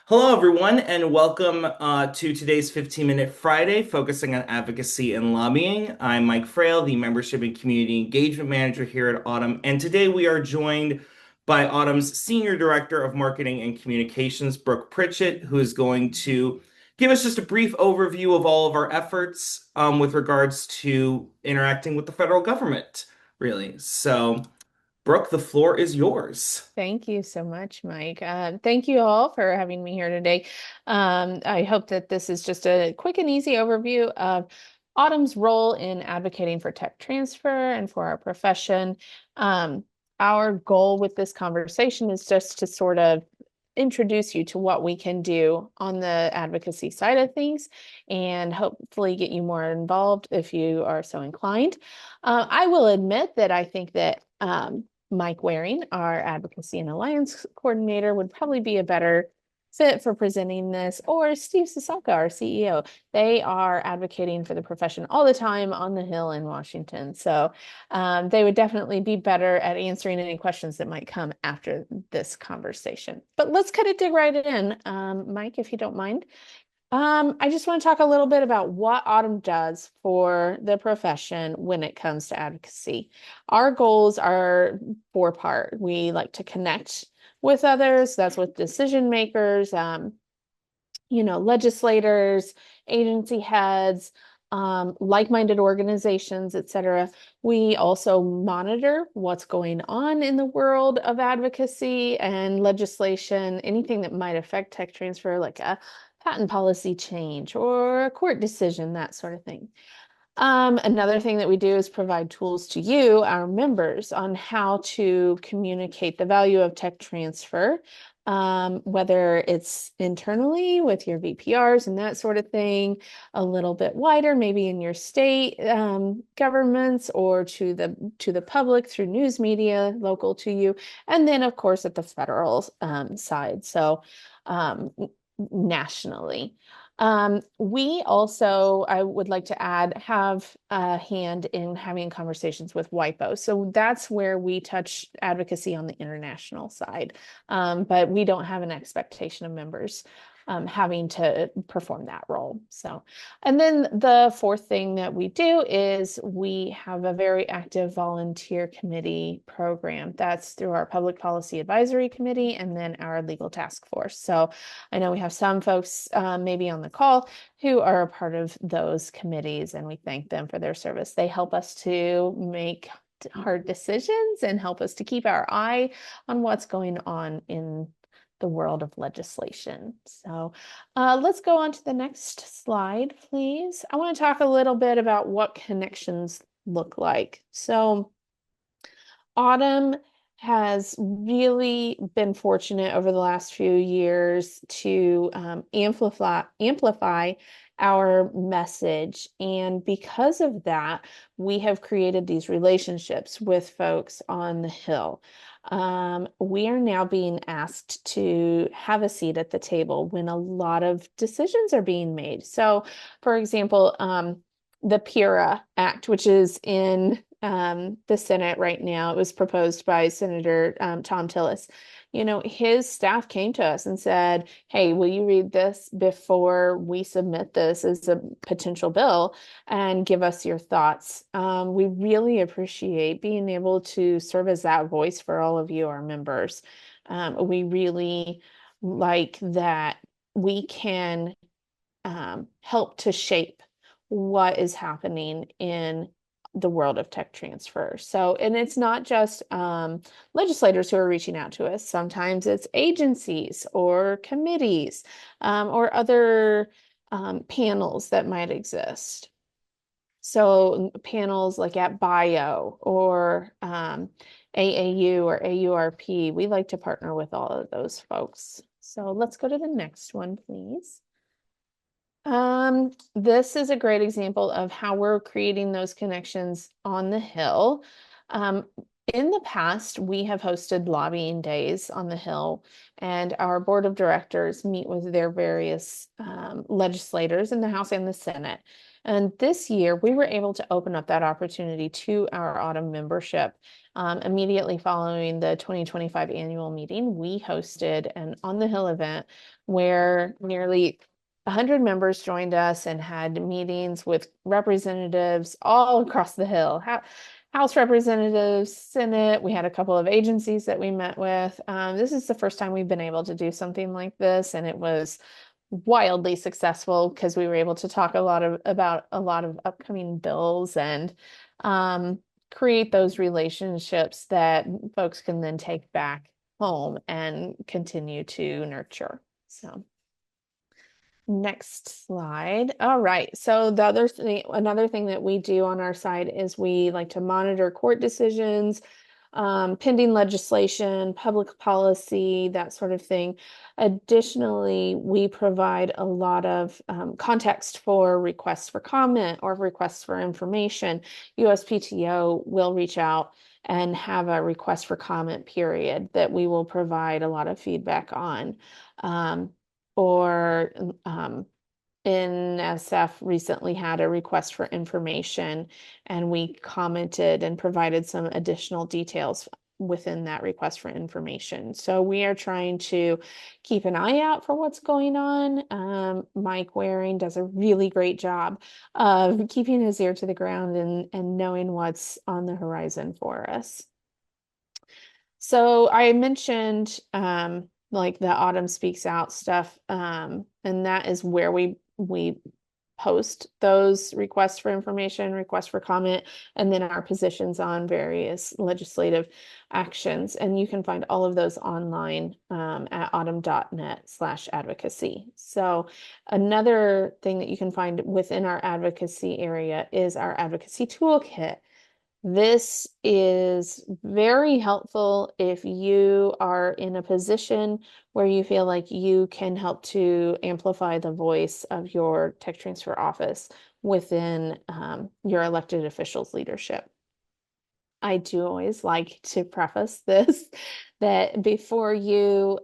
Hello, everyone, and welcome to today's 15-minute Friday focusing on advocacy and lobbying. I'm Mike Frail, the Membership and Community Engagement Manager here at Autumn, and today we are joined by Autumn's Senior Director of Marketing and Communications, Brooke Pritchett, who is going to give us just a brief overview of all of our efforts with regards to interacting with the federal government, really. So, Brooke, the floor is yours. Thank you so much, Mike. Thank you all for having me here today. I hope that this is just a quick and easy overview of Autumn's role in advocating for tech transfer and for our profession. Um, our goal with this conversation is just to sort of introduce you to what we can do on the advocacy side of things and hopefully get you more involved if you are so inclined. I will admit that I think that Mike Waring, our Advocacy and Alliance Coordinator, would probably be a better fit for presenting this, or Steve Sasaka, our CEO. They are advocating for the profession all the time on the Hill in Washington. So they would definitely be better at answering any questions that might come after this conversation. But let's kind of dig right in, Mike, if you don't mind. I just want to talk a little bit about what Autumn does for the profession when it comes to advocacy. Our goals are four-part. We like to connect with others, that's with decision makers, legislators, agency heads, like-minded organizations, etc. We also monitor what's going on in the world of advocacy and legislation, anything that might affect tech transfer, like a patent policy change or a court decision, that sort of thing. Another thing that we do is provide tools to you, our members, on how to communicate the value of tech transfer, whether it's internally with your VPRs and that sort of thing, a little bit wider, maybe in your state governments, or to the public through news media local to you, and then of course at the federal side. So um, nationally. We also, I would like to add, have a hand in having conversations with WIPO. So that's where we touch advocacy on the international side. But we don't have an expectation of members having to perform that role. So, and then the fourth thing that we do is we have a very active volunteer committee program. That's through our Public Policy Advisory Committee and then our legal task force. So I know we have some folks maybe on the call who are a part of those committees, and we thank them for their service. They help us to make hard decisions and help us to keep our eye on what's going on in the world of legislation. So let's go on to the next slide, please. I want to talk a little bit about what connections look like. So Autumn has really been fortunate over the last few years to amplify our message. And because of that, we have created these relationships with folks on the Hill. We are now being asked to have a seat at the table when a lot of decisions are being made. So, for example, the PURA Act, which is in the Senate right now. It was proposed by Senator Tom Tillis. His staff came to us and said, "Hey, will you read this before we submit this as a potential bill and give us your thoughts?" We really appreciate being able to serve as that voice for all of you, our members. We really like that we can help to shape what is happening in the world of tech transfer. So, and it's not just legislators who are reaching out to us. Sometimes it's agencies or committees or other panels that might exist. So panels like at Bio or AAU or AURP, we like to partner with all of those folks. So let's go to the next one, please. This is a great example of how we're creating those connections on the Hill. In the past, we have hosted lobbying days on the Hill, and our board of directors meet with their various legislators in the House and the Senate. And this year, we were able to open up that opportunity to our autumn membership. Immediately following the 2025 annual meeting, we hosted an On the Hill event where nearly 100 members joined us and had meetings with representatives all across the Hill. House representatives, Senate. We had a couple of agencies that we met with. This is the first time we've been able to do something like this, and it was wildly successful because we were able to talk about a lot of upcoming bills and um, create those relationships that folks can then take back home and continue to nurture. So. Next slide. All right. So another thing that we do on our side is we like to monitor court decisions, pending legislation, public policy, that sort of thing. Additionally, we provide a lot of context for requests for comment or requests for information. USPTO will reach out and have a request for comment period that we will provide a lot of feedback on. Or NSF recently had a request for information, and we commented and provided some additional details within that request for information. So we are trying to keep an eye out for what's going on. Mike Waring does a really great job of keeping his ear to the ground and knowing what's on the horizon for us. So I mentioned like the Autumn Speaks Out stuff, and that is where we post those requests for information, requests for comment, and then our positions on various legislative actions. And you can find all of those online at autumn.net/advocacy. So another thing that you can find within our advocacy area is our advocacy toolkit. This is very helpful if you are in a position where you feel like you can help to amplify the voice of your tech transfer office within your elected officials' leadership. I do always like to preface this that before you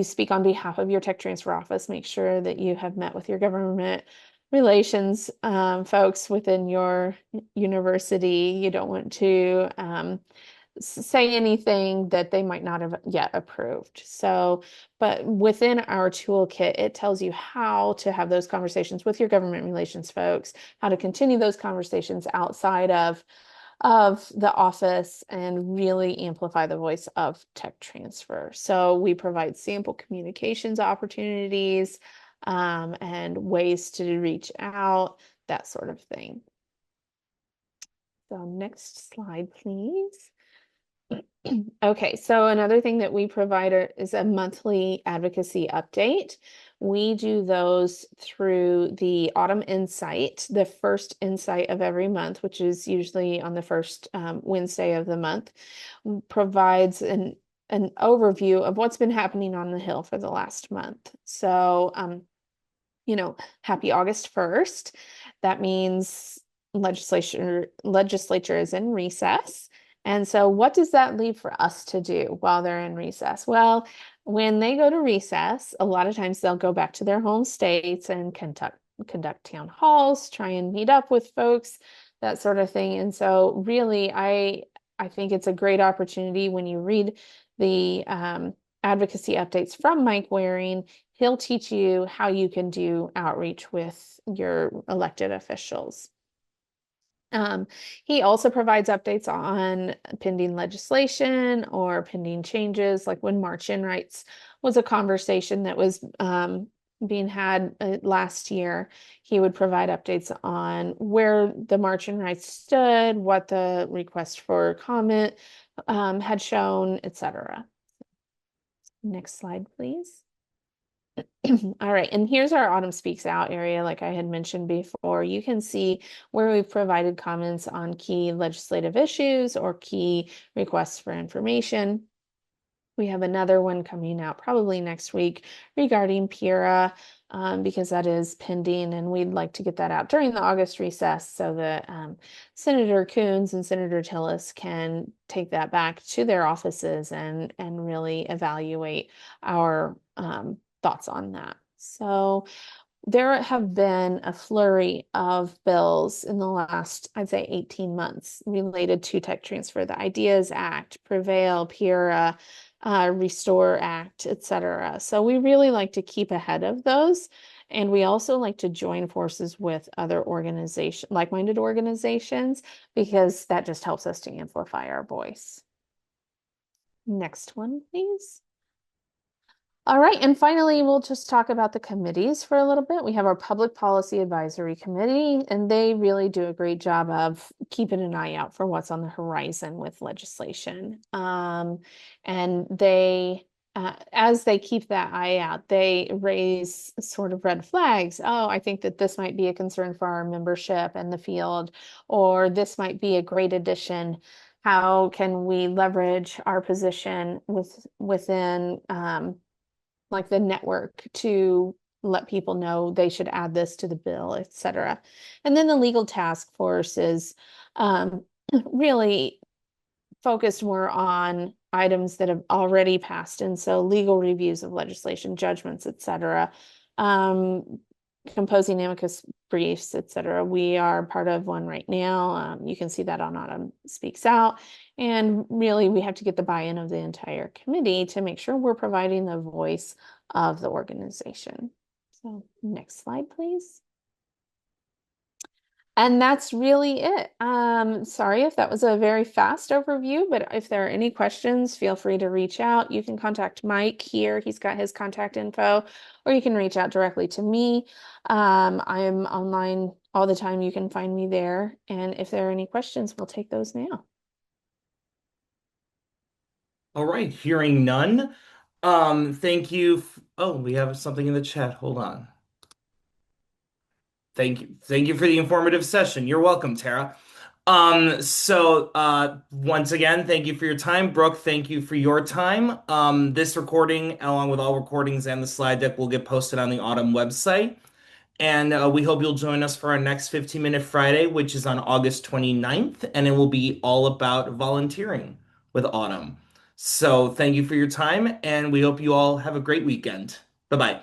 speak on behalf of your tech transfer office, make sure that you have met with your government relations folks within your university. You don't want to say anything that they might not have yet approved. So, but within our toolkit, it tells you how to have those conversations with your government relations folks, how to continue those conversations outside of the office and really amplify the voice of tech transfer. So we provide sample communications opportunities and ways to reach out, that sort of thing. So next slide, please. Okay, so another thing that we provide is a monthly advocacy update. We do those through the Autumn Insight, the first insight of every month, which is usually on the first Wednesday of the month, provides an overview of what's been happening on the Hill for the last month. So, happy August 1st. That means legislature is in recess. And so what does that leave for us to do while they're in recess? Well, when they go to recess, a lot of times they'll go back to their home states and conduct town halls, try and meet up with folks, that sort of thing. And so really, I think it's a great opportunity when you read the advocacy updates from Mike Waring. He'll teach you how you can do outreach with your elected officials. He also provides updates on pending legislation or pending changes, like when march-in rights was a conversation that was being had last year. He would provide updates on where the march-in rights stood, what the request for comment had shown, etc. Next slide, please. All right, and here's our Autumn Speaks Out area, like I had mentioned before. You can see where we've provided comments on key legislative issues or key requests for information. We have another one coming out probably next week regarding PIRA, because that is pending, and we'd like to get that out during the August recess so that Senator Coons and Senator Tillis can take that back to their offices and really evaluate our thoughts on that. So There have been a flurry of bills in the last, I'd say, 18 months related to tech transfer. The IDEAS Act, Prevail, PURA, Restore Act, etc. So we really like to keep ahead of those. And we also like to join forces with other organizations, like-minded organizations, because that just helps us to amplify our voice. Next one, please. All right, and finally, we'll just talk about the committees for a little bit. We have our Public Policy Advisory Committee, and they really do a great job of keeping an eye out for what's on the horizon with legislation. And as they keep that eye out, they raise sort of red flags. Oh, I think that this might be a concern for our membership and the field, or this might be a great addition. How can we leverage our position within like the network to let people know they should add this to the bill, etc. And then the legal task force is um, really focused more on items that have already passed. And so legal reviews of legislation, judgments, etc. Um, composing amicus briefs, etc. We are part of one right now. You can see that on Autumn Speaks Out. And really, we have to get the buy-in of the entire committee to make sure we're providing the voice of the organization. So next slide, please. And that's really it. Sorry if that was a very fast overview, but if there are any questions, feel free to reach out. You can contact Mike here. He's got his contact info, or you can reach out directly to me. I am online all the time. You can find me there. And if there are any questions, we'll take those now. All right, hearing none. Thank you. Oh, we have something in the chat. Hold on. Thank you. Thank you for the informative session. You're welcome, Tara. Once again, thank you for your time. Brooke, thank you for your time. This recording, along with all recordings and the slide deck, will get posted on the Autumn website. And we hope you'll join us for our next 15-minute Friday, which is on August 29th, and it will be all about volunteering with Autumn. So thank you for your time, and we hope you all have a great weekend. Bye-bye.